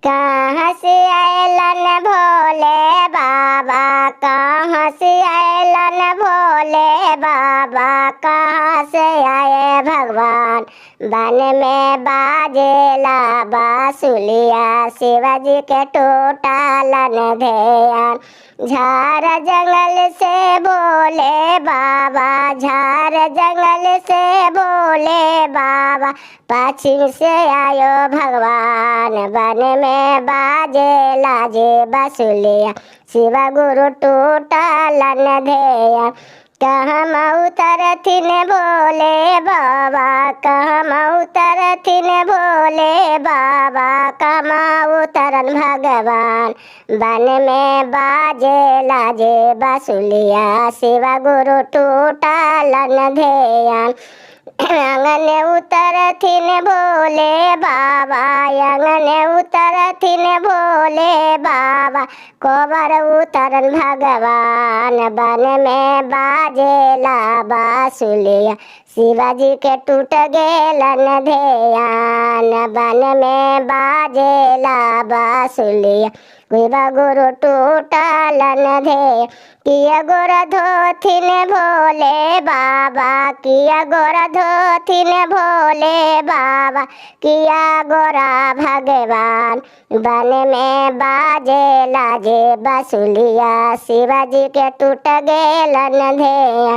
कहाँ से आयलन भोले बाबा, कहाँ से आयलन भोले बाबा, कहाँ से आए भगवान। बन में बाजेला बांसुलिया, शिवाजी के टूटलन ध्यान। झार जंगल से बोले बाबा, झार जंगल से बोले बाबा, पश्चिम से आयो भगवान। बन में बाजे लाजे बांसुलिया, शिवा गुरु टूटलन ध्येय। कहम उतरथिन भोले बाबा, कहम उतरथिन भोले बाबा, कमा उतरन भगवान। बन में बाजे लाजे बांसुलिया, शिवा गुरु टूटलन ध्येय। अंगने उतरथिन भोले बाबा, अंगने उतरथिन भोले बाबा, कोबर उतरन भगवान। बन में बाजेला बांसुलिया, शिवाजी के टूट गेलन ध्यान। बन में बाजेला बांसुलिया, शिवा गुरु टूटलन ध्येय। किया गोरा धोथिन भोले बाबा, किया गोरा धोथिन भोले बाबा, किया गोरा भगवान। बन में बाजे लाजे बांसुलिया, शिवाजी के टूट गेलन ध्येय।